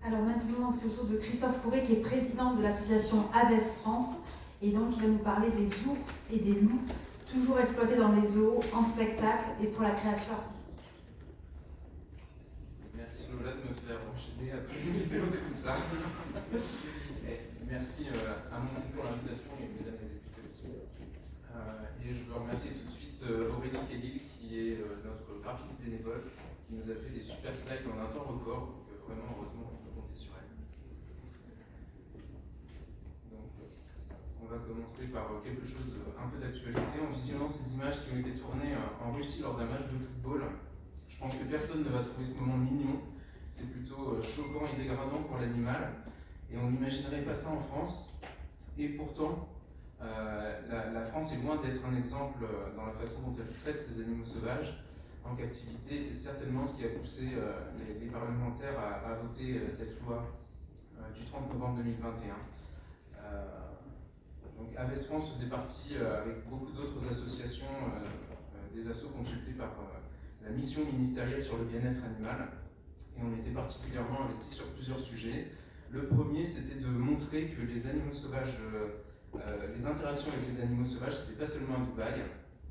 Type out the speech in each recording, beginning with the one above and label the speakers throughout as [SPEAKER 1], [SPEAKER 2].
[SPEAKER 1] Alors maintenant, c'est au tour de Christophe Pourret, qui est président de l'association Aves France. Et donc, il va nous parler des ours et des loups, toujours exploités dans les zoos, en spectacle et pour la création artistique.
[SPEAKER 2] Merci Lola de me faire enchaîner après une vidéo comme ça. Merci à mon équipe pour l'invitation et mesdames les députés aussi. Et je veux remercier tout de suite Aurélie Kellil, qui est notre graphiste bénévole, qui nous a fait des super slides en un temps record. Donc vraiment, heureusement, on peut compter sur elle. Donc, on va commencer par quelque chose un peu d'actualité. En visionnant ces images qui ont été tournées en Russie lors d'un match de football, je pense que personne ne va trouver ce moment mignon. C'est plutôt choquant et dégradant pour l'animal. Et on n'imaginerait pas ça en France. Et pourtant, la France est loin d'être un exemple dans la façon dont elle traite ces animaux sauvages en captivité. C'est certainement ce qui a poussé les parlementaires à voter cette loi du 30 novembre 2021. Donc Aves France faisait partie, avec beaucoup d'autres associations, des assos consultés par la mission ministérielle sur le bien-être animal. Et on était particulièrement investis sur plusieurs sujets. Le premier, c'était de montrer que les animaux sauvages, les interactions avec les animaux sauvages, c'était pas seulement à Dubaï,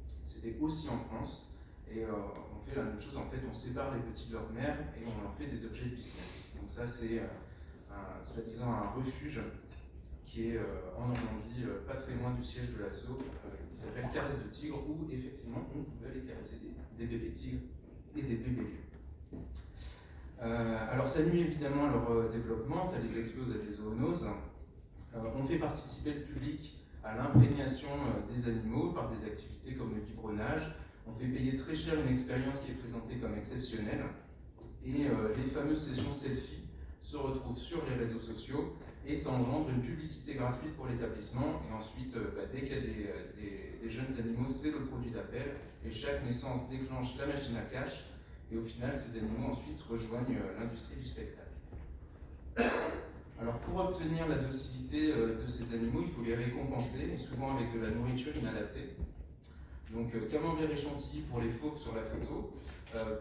[SPEAKER 2] c'était aussi en France. Et on fait la même chose, en fait, on sépare les petits de leur mère et on en fait des objets de business. Donc ça, c'est soi-disant un refuge qui est en Normandie, pas très loin du siège de l'assaut, qui s'appelle Caresse de Tigre, où effectivement on pouvait aller caresser des bébés tigres et des bébés lions. Alors ça nuit évidemment à leur développement, ça les expose à des zoonoses. On fait participer le public à l'imprégnation des animaux par des activités comme le biberonnage. On fait payer très cher une expérience qui est présentée comme exceptionnelle. Et les fameuses sessions selfie se retrouvent sur les réseaux sociaux et ça engendre une publicité gratuite pour l'établissement. Et ensuite, dès qu'il y a des jeunes animaux, c'est le produit d'appel. Et chaque naissance déclenche la machine à cash. Et au final, ces animaux ensuite rejoignent l'industrie du spectacle. Alors pour obtenir la docilité de ces animaux, il faut les récompenser, et souvent avec de la nourriture inadaptée. Donc camembert et chantilly pour les fauves sur la photo,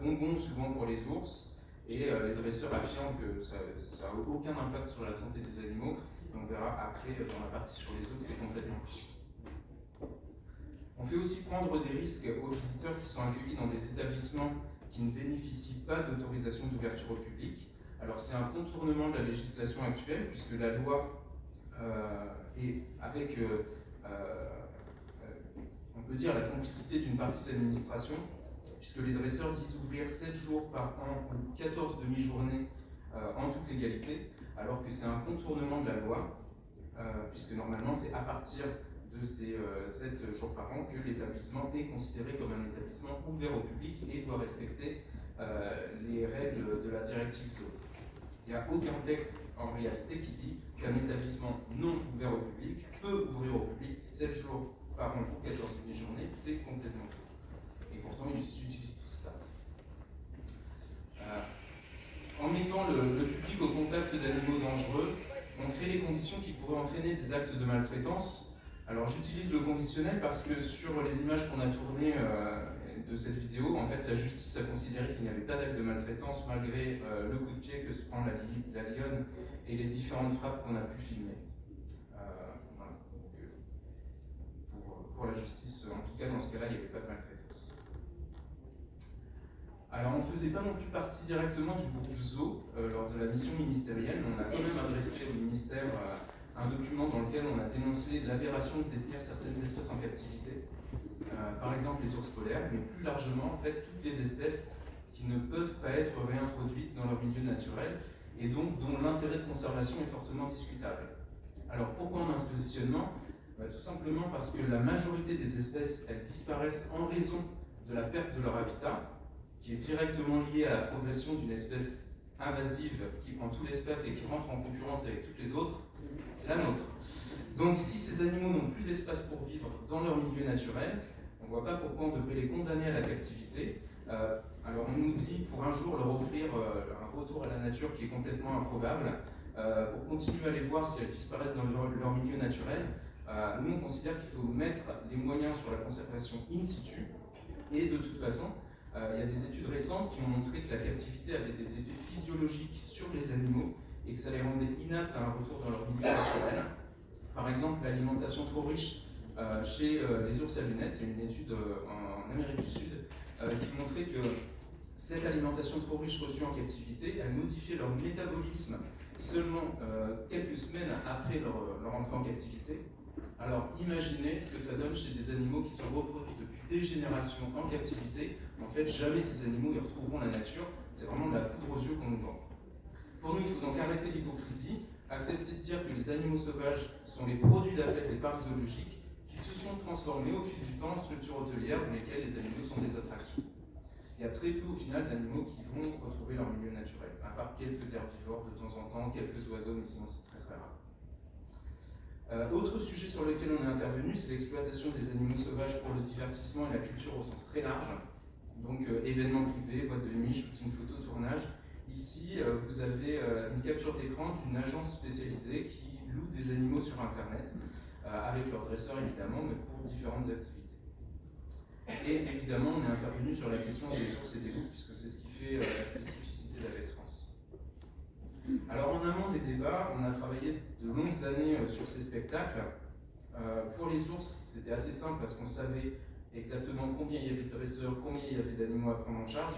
[SPEAKER 2] bonbons souvent pour les ours, et les dresseurs affirment que ça n'a aucun impact sur la santé des animaux. Et on verra après dans la partie sur les ours, c'est complètement faux. On fait aussi prendre des risques aux visiteurs qui sont accueillis dans des établissements qui ne bénéficient pas d'autorisation d'ouverture au public. Alors c'est un contournement de la législation actuelle, puisque la loi est avec, on peut dire, la complicité d'une partie de l'administration, puisque les dresseurs disent ouvrir 7 jours par an ou 14 demi-journées en toute légalité, alors que c'est un contournement de la loi, puisque normalement c'est à partir de ces 7 jours par an que l'établissement est considéré comme un établissement ouvert au public et doit respecter les règles de la directive ZO. Il n'y a aucun texte en réalité qui dit qu'un établissement non ouvert au public peut ouvrir au public 7 jours par an ou 14 demi-journées, c'est complètement faux. Et pourtant ils utilisent tout ça. En mettant le public au contact d'animaux dangereux, on crée les conditions qui pourraient entraîner des actes de maltraitance. Alors j'utilise le conditionnel parce que sur les images qu'on a tournées de cette vidéo, en fait la justice a considéré qu'il n'y avait pas d'acte de maltraitance malgré le coup de pied que se prend la lionne et les différentes frappes qu'on a pu filmer. Voilà. Donc, pour la justice, en tout cas dans ce cas-là, il n'y avait pas de maltraitance. Alors on ne faisait pas non plus partie directement du groupe ZO lors de la mission ministérielle, mais on a quand même adressé au ministère un document dans lequel on a dénoncé l'aberration de détenir certaines espèces en captivité, par exemple les ours polaires, mais plus largement en fait toutes les espèces qui ne peuvent pas être réintroduites dans leur milieu naturel et donc dont l'intérêt de conservation est fortement discutable. Alors pourquoi on a ce positionnement ? Tout simplement parce que la majorité des espèces, elles disparaissent en raison de la perte de leur habitat, qui est directement liée à la progression d'une espèce invasive qui prend tout l'espace et qui rentre en concurrence avec toutes les autres, c'est la nôtre. Donc si ces animaux n'ont plus d'espace pour vivre dans leur milieu naturel, on ne voit pas pourquoi on devrait les condamner à la captivité. Alors on nous dit pour un jour leur offrir un retour à la nature qui est complètement improbable, pour continuer à les voir si elles disparaissent dans leur milieu naturel. Nous on considère qu'il faut mettre les moyens sur la conservation in situ, et de toute façon, il y a des études récentes qui ont montré que la captivité avait des effets physiologiques sur les animaux et que ça les rendait inaptes à un retour dans leur milieu naturel. Par exemple, l'alimentation trop riche chez les ours à lunettes, il y a une étude en Amérique du Sud qui montrait que cette alimentation trop riche reçue en captivité, elle modifiait leur métabolisme seulement quelques semaines après leur entrée en captivité. Alors imaginez ce que ça donne chez des animaux qui sont reproduits depuis des générations en captivité. En fait, jamais ces animaux y retrouveront la nature. C'est vraiment de la poudre aux yeux qu'on nous vend. Pour nous, il faut donc arrêter l'hypocrisie, accepter de dire que les animaux sauvages sont les produits d'appel des parcs zoologiques qui se sont transformés au fil du temps en structures hôtelières dans lesquelles les animaux sont des attractions. Il y a très peu au final d'animaux qui vont retrouver leur milieu naturel, à part quelques herbivores de temps en temps, quelques oiseaux, mais sinon c'est très très rare. Autre sujet sur lequel on est intervenu, c'est l'exploitation des animaux sauvages pour le divertissement et la culture au sens très large. Donc événements privés, boîtes de nuit, shooting photo, tournage. Ici, vous avez une capture d'écran d'une agence spécialisée qui loue des animaux sur Internet, avec leur dresseur évidemment, mais pour différentes activités. Et évidemment, on est intervenu sur la question des ours et des loups, puisque c'est ce qui fait la spécificité d'Aves France. Alors en amont des débats, on a travaillé de longues années sur ces spectacles. Pour les ours, c'était assez simple parce qu'on savait exactement combien il y avait de dresseurs, combien il y avait d'animaux à prendre en charge.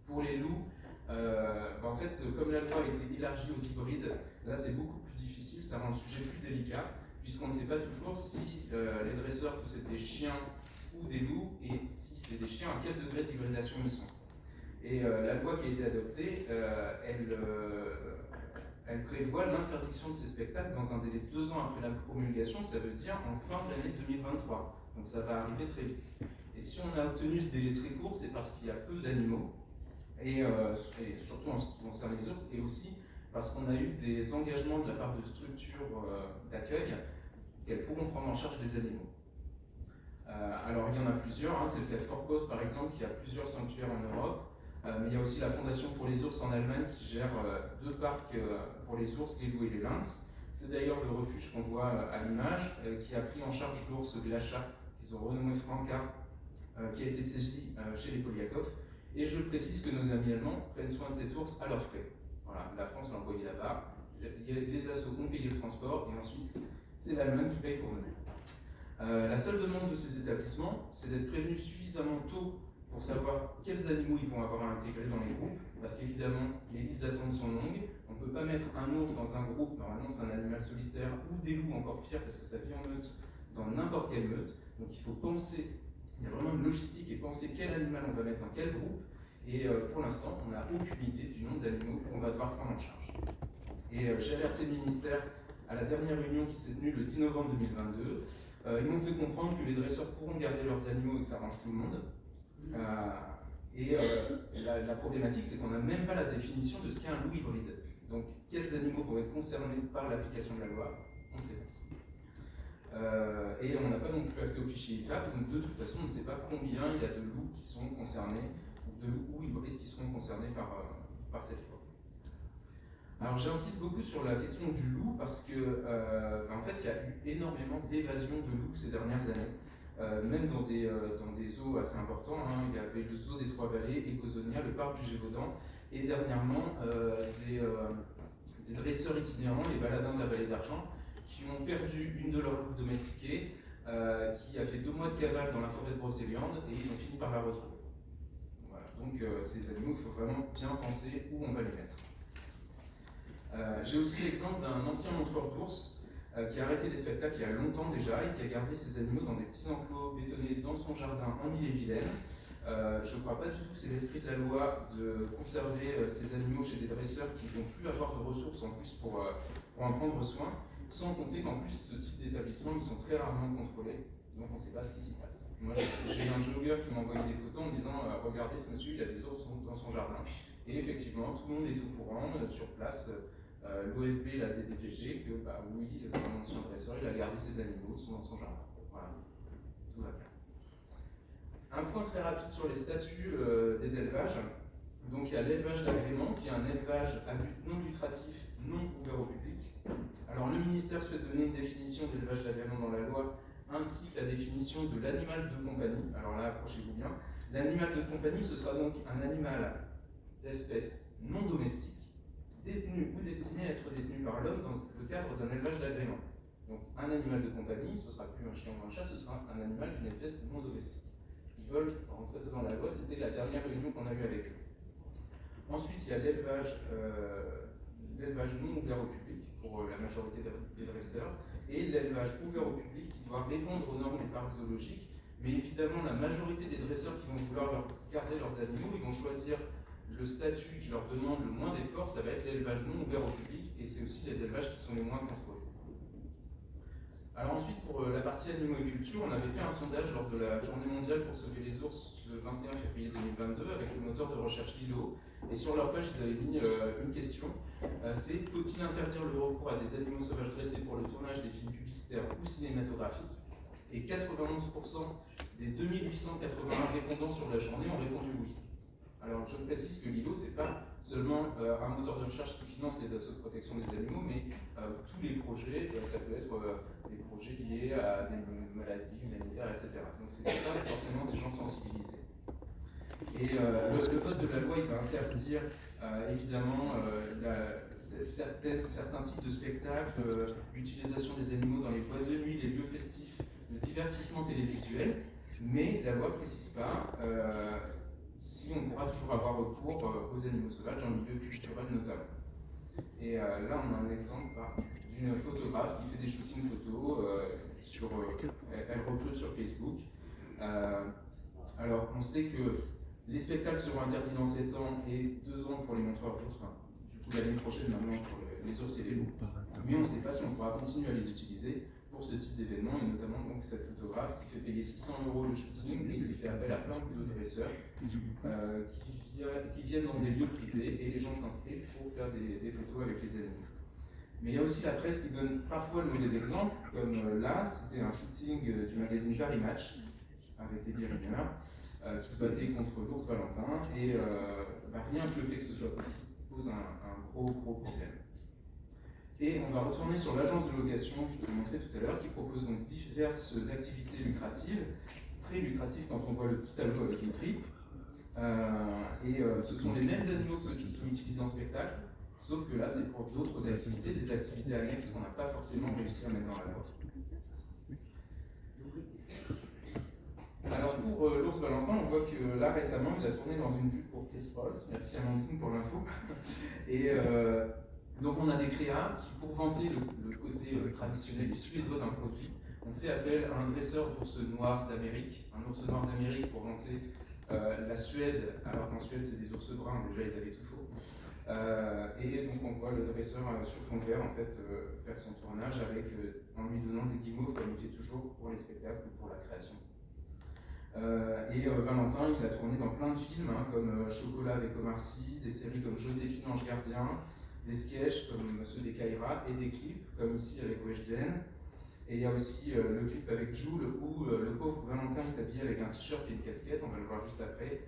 [SPEAKER 2] Pour les loups, en fait, comme la loi a été élargie aux hybrides, là c'est beaucoup plus difficile, ça rend le sujet plus délicat, puisqu'on ne sait pas toujours si les dresseurs possèdent des chiens ou des loups, et si c'est des chiens, à quel degré d'hybridation ils sont. Et la loi qui a été adoptée, elle prévoit l'interdiction de ces spectacles dans un délai de 2 ans après la promulgation, ça veut dire en fin d'année 2023. Donc ça va arriver très vite. Et si on a obtenu ce délai très court, c'est parce qu'il y a peu d'animaux, et surtout en ce qui concerne les ours, et aussi parce qu'on a eu des engagements de la part de structures d'accueil qu'elles pourront prendre en charge les animaux. Alors il y en a plusieurs, hein, c'est le cas de Fort Cause par exemple qui a plusieurs sanctuaires en Europe, mais il y a aussi la Fondation pour les ours en Allemagne qui gère 2 parcs pour les ours, les loups et les lynx. C'est d'ailleurs le refuge qu'on voit à l'image, qui a pris en charge l'ours Glacha, qu'ils ont renommé Franca, qui a été saisi chez les Polyakov. Et je précise que nos amis allemands prennent soin de cet ours à leurs frais. Voilà, la France l'a envoyé là-bas, les assos ont payé le transport, et ensuite c'est l'Allemagne qui paye pour venir. La seule demande de ces établissements, c'est d'être prévenus suffisamment tôt pour savoir quels animaux ils vont avoir à intégrer dans les groupes, parce qu'évidemment, les listes d'attente sont longues. On ne peut pas mettre un ours dans un groupe, normalement c'est un animal solitaire, ou des loups encore pire, parce que ça vit en meute, dans n'importe quelle meute. Donc il faut penser, il y a vraiment une logistique, et penser quel animal on va mettre dans quel groupe. Et pour l'instant, on n'a aucune idée du nombre d'animaux qu'on va devoir prendre en charge. Et j'ai alerté le ministère à la dernière réunion qui s'est tenue le 10 novembre 2022. Ils m'ont fait comprendre que les dresseurs pourront garder leurs animaux et que ça arrange tout le monde. La problématique, c'est qu'on n'a même pas la définition de ce qu'est un loup hybride. Donc, quels animaux vont être concernés par l'application de la loi, on ne sait pas. Et on n'a pas non plus accès au fichier IFAP, donc de toute façon, on ne sait pas combien il y a de loups qui sont concernés, ou de loups hybrides qui seront concernés par cette loi. Alors j'insiste beaucoup sur la question du loup parce que en fait il y a eu énormément d'évasion de loups ces dernières années, même dans des zoos assez importants, hein. Il y avait le zoo des Trois-Vallées, Ecosonia, le parc du Gévaudan, et dernièrement des dresseurs itinérants, les baladins de la vallée d'Argent, qui ont perdu une de leurs louves domestiquées, qui a fait 2 mois de cavale dans la forêt de Brocéliande, et ils ont fini par la retrouver. Voilà. Donc ces animaux, il faut vraiment bien penser où on va les mettre. J'ai aussi l'exemple d'un ancien montreur d'ours qui a arrêté les spectacles il y a longtemps déjà et qui a gardé ses animaux dans des petits enclos bétonnés dans son jardin en Ille-et-Vilaine. Je ne crois pas du tout que c'est l'esprit de la loi de conserver ces animaux chez des dresseurs qui ne vont plus avoir de ressources en plus pour en prendre soin, sans compter qu'en plus ce type d'établissement ils sont très rarement contrôlés, donc on ne sait pas ce qui s'y passe. Moi j'ai un jogger qui m'a envoyé des photos en me disant regardez ce monsieur, il a des ours dans son jardin. Et effectivement, tout le monde est au courant sur place. L'OFB l'a DTPG que bah oui, c'est un ancien dresseur, il a gardé ses animaux, sont dans son jardin. Voilà, tout va bien. Un point très rapide sur les statuts des élevages. Donc il y a l'élevage d'agrément, qui est un élevage à but non lucratif, non ouvert au public. Alors le ministère souhaite donner une définition d'élevage d'agrément dans la loi, ainsi que la définition de l'animal de compagnie. Alors là, accrochez-vous bien. L'animal de compagnie, ce sera donc un animal d'espèce non domestique, détenus ou destinés à être détenus par l'homme dans le cadre d'un élevage d'agrément. Donc un animal de compagnie, ce ne sera plus un chien ou un chat, ce sera un animal d'une espèce non domestique. Ils veulent rentrer ça dans la loi, c'était la dernière réunion qu'on a eue avec eux. Ensuite, il y a l'élevage non ouvert au public pour la majorité des dresseurs et l'élevage ouvert au public qui doit répondre aux normes des parcs zoologiques. Mais évidemment, la majorité des dresseurs qui vont vouloir garder leurs animaux, ils vont choisir le statut qui leur demande le moins d'efforts, ça va être l'élevage non ouvert au public, et c'est aussi les élevages qui sont les moins contrôlés. Alors ensuite, pour la partie animaux et culture, on avait fait un sondage lors de la journée mondiale pour sauver les ours le 21 février 2022 avec le moteur de recherche Lilo. Et sur leur page, ils avaient mis une question, c'est faut-il interdire le recours à des animaux sauvages dressés pour le tournage des films publicitaires ou cinématographiques? Et 91% des 2881 répondants sur la journée ont répondu oui. Alors je précise que Lilo, c'est pas seulement un moteur de recherche qui finance les assos de protection des animaux, mais tous les projets, ça peut être des projets liés à des maladies humanitaires, etc. Donc c'est pas forcément des gens sensibilisés. Et le vote de la loi, il va interdire évidemment certains types de spectacles, l'utilisation des animaux dans les boîtes de nuit, les lieux festifs, le divertissement télévisuel, mais la loi ne précise pas si on pourra toujours avoir recours aux animaux sauvages en milieu culturel notamment. Et là, on a un exemple d'une photographe qui fait des shootings photos, elle recrute sur Facebook. Alors, on sait que les spectacles seront interdits dans 7 ans et 2 ans pour les montreurs d'ours, enfin, du coup l'année prochaine maintenant pour les ours et les loups. Mais on ne sait pas si on pourra continuer à les utiliser pour ce type d'événement, et notamment donc cette photographe qui fait payer 600 € le shooting et qui fait appel à plein de dresseurs qui viennent dans des lieux privés et les gens s'inscrivent pour faire des photos avec les animaux. Mais il y a aussi la presse qui donne parfois de mauvais exemples, comme là, c'était un shooting du magazine Paris Match avec Teddy Riner qui se battait contre l'ours Valentin, et rien que le fait que ce soit possible pose un gros problème. Et on va retourner sur l'agence de location que je vous ai montré tout à l'heure, qui propose donc diverses activités lucratives, très lucratives quand on voit le petit tableau avec les prix. Ce sont les mêmes animaux que ceux qui sont utilisés en spectacle, sauf que là c'est pour d'autres activités, des activités annexes qu'on n'a pas forcément réussi à mettre dans la loi. Alors pour l'ours Valentin, on voit que là récemment il a tourné dans une pub pour Chris Rolls, merci Amandine pour l'info. Et donc on a des créas qui, pour vanter le côté traditionnel et suédois d'un produit, on fait appel à un dresseur d'ours noir d'Amérique, un ours noir d'Amérique pour vanter la Suède, alors qu'en Suède c'est des ours bruns, déjà ils avaient tout faux. Et donc on voit le dresseur sur fond vert en fait faire son tournage avec, en lui donnant des guimauves comme il fait toujours pour les spectacles ou pour la création. Valentin, il a tourné dans plein de films comme Chocolat avec Omar Sy, des séries comme Joséphine Ange Gardien, des sketchs comme ceux des Kaira et des clips comme ici avec Weshden. Et il y a aussi le clip avec Jules où le pauvre Valentin est habillé avec un t-shirt et une casquette, on va le voir juste après.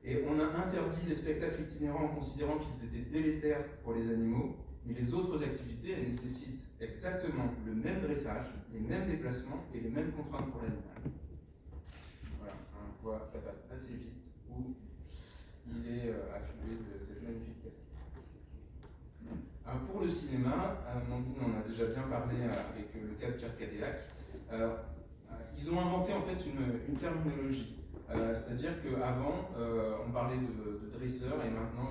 [SPEAKER 2] Et on a interdit les spectacles itinérants en considérant qu'ils étaient délétères pour les animaux, mais les autres activités, elles nécessitent exactement le même dressage, les mêmes déplacements et les mêmes contraintes pour l'animal. Voilà, on voit, ça passe assez vite où il est afflué de cette magnifique casquette. Alors pour le cinéma, Amandine en a déjà bien parlé avec le cas de Pierre Cadéac, ils ont inventé en fait une terminologie. C'est-à-dire qu'avant, on parlait de dresseur et maintenant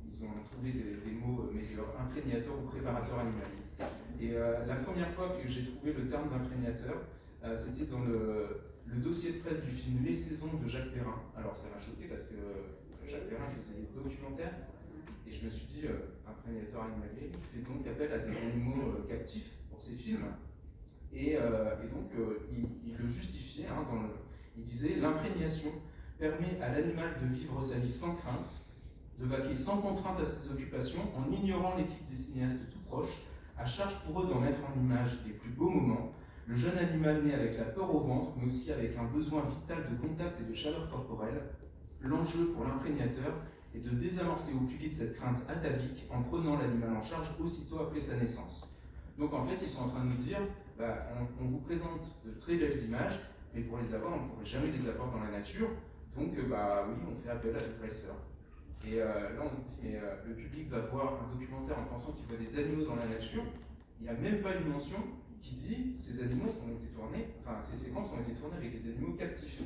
[SPEAKER 2] ils ont trouvé des mots meilleurs, imprégnateur ou préparateur animalier. Et la première fois que j'ai trouvé le terme d'imprégnateur, c'était dans le dossier de presse du film Les Saisons de Jacques Perrin. Alors ça m'a choqué parce que Jacques Perrin faisait des documentaires et je me suis dit, imprégnateur animalier, il fait donc appel à des animaux captifs pour ses films. Et donc il le justifiait, il disait l'imprégnation permet à l'animal de vivre sa vie sans crainte, de vaquer sans contrainte à ses occupations en ignorant l'équipe des cinéastes tout proches, à charge pour eux d'en mettre en image les plus beaux moments. Le jeune animal né avec la peur au ventre, mais aussi avec un besoin vital de contact et de chaleur corporelle. L'enjeu pour l'imprégnateur est de désamorcer au plus vite cette crainte atavique en prenant l'animal en charge aussitôt après sa naissance. Donc en fait, ils sont en train de nous dire, on vous présente de très belles images, mais pour les avoir, on ne pourrait jamais les avoir dans la nature. Donc oui, on fait appel à des dresseurs. Et là, on se dit, mais le public va voir un documentaire en pensant qu'il voit des animaux dans la nature. Il n'y a même pas une mention qui dit ces animaux ont été tournés, enfin ces séquences ont été tournées avec des animaux captifs.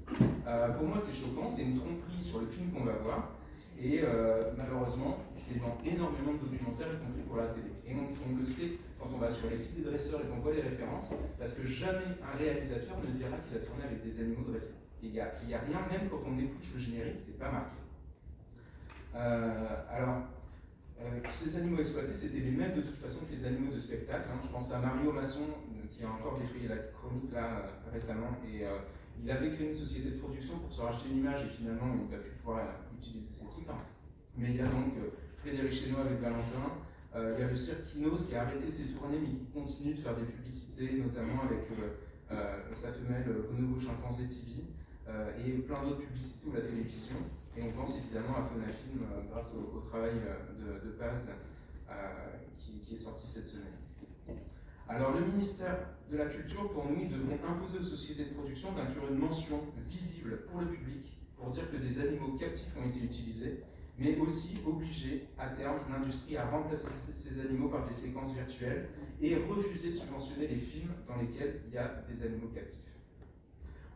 [SPEAKER 2] Pour moi, c'est choquant, c'est une tromperie sur le film qu'on va voir. Et malheureusement, c'est dans énormément de documentaires, y compris pour la télé. Et on le sait quand on va sur les sites des dresseurs et qu'on voit les références, parce que jamais un réalisateur ne dira qu'il a tourné avec des animaux dressés. Il n'y a rien, même quand on épluche le générique, c'est pas marqué. Ces animaux exploités, c'était les mêmes de toute façon que les animaux de spectacle. Je pense à Mario Masson, qui a encore défrayé la chronique là récemment, et il avait créé une société de production pour se racheter une image, et finalement il n'a pu pouvoir utiliser ces titres. Mais il y a donc Frédéric Chéneau avec Valentin, il y a le cirque Kinos qui a arrêté ses tournées, mais qui continue de faire des publicités, notamment avec sa femelle Bonobo Chimpanzé Tibi, et plein d'autres publicités ou la télévision. Et on pense évidemment à Phonafilm grâce au travail de Paz qui est sorti cette semaine. Alors le ministère de la Culture, pour nous, il devrait imposer aux sociétés de production d'inclure une mention visible pour le public pour dire que des animaux captifs ont été utilisés, mais aussi obliger à terme l'industrie à remplacer ces animaux par des séquences virtuelles et refuser de subventionner les films dans lesquels il y a des animaux captifs.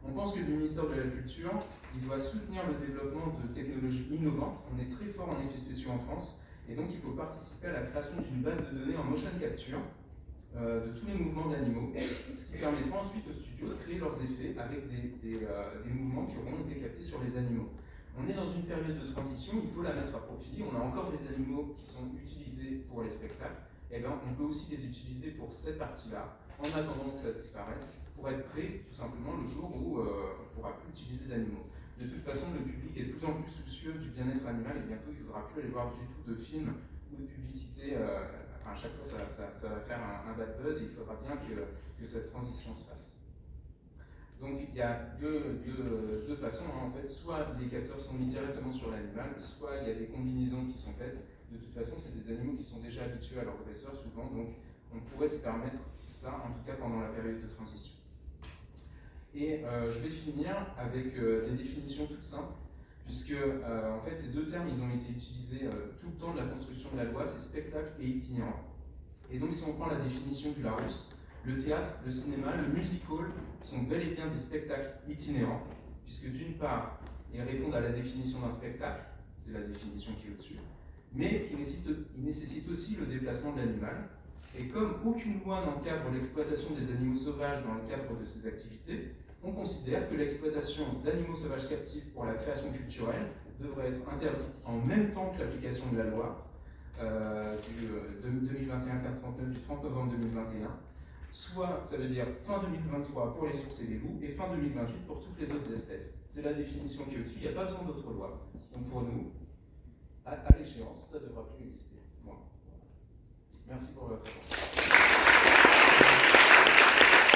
[SPEAKER 2] On pense que le ministère de la Culture, il doit soutenir le développement de technologies innovantes. On est très fort en effets spéciaux en France, et donc il faut participer à la création d'une base de données en motion capture de tous les mouvements d'animaux, ce qui permettra ensuite aux studios de créer leurs effets avec des mouvements qui auront été captés sur les animaux. On est dans une période de transition, il faut la mettre à profit. On a encore des animaux qui sont utilisés pour les spectacles, et bien on peut aussi les utiliser pour cette partie-là, en attendant que ça disparaisse, pour être prêt tout simplement le jour où on ne pourra plus utiliser d'animaux. De toute façon, le public est de plus en plus soucieux du bien-être animal, et bientôt il ne faudra plus aller voir du tout de films ou de publicités. À chaque fois ça va faire un bad buzz, et il faudra bien que cette transition se fasse. Donc il y a deux façons, en fait, soit les capteurs sont mis directement sur l'animal, soit il y a des combinaisons qui sont faites. De toute façon, c'est des animaux qui sont déjà habitués à leur dresseur souvent, donc on pourrait se permettre ça, en tout cas pendant la période de transition. Et je vais finir avec des définitions toutes simples, puisque en fait ces deux termes ils ont été utilisés tout le temps de la construction de la loi, c'est spectacle et itinérant. Et donc si on prend la définition du Larousse, le théâtre, le cinéma, le music-hall sont bel et bien des spectacles itinérants, puisque d'une part, ils répondent à la définition d'un spectacle, c'est la définition qui est au-dessus, mais qui nécessite aussi le déplacement de l'animal. Et comme aucune loi n'encadre l'exploitation des animaux sauvages dans le cadre de ces activités, on considère que l'exploitation d'animaux sauvages captifs pour la création culturelle devrait être interdite en même temps que l'application de la loi du 2021-1539 du 30 novembre 2021, soit ça veut dire fin 2023 pour les ours et les loups et fin 2028 pour toutes les autres espèces. C'est la définition qui est au-dessus, il n'y a pas besoin d'autre loi. Donc pour nous, à l'échéance, ça ne devra plus exister.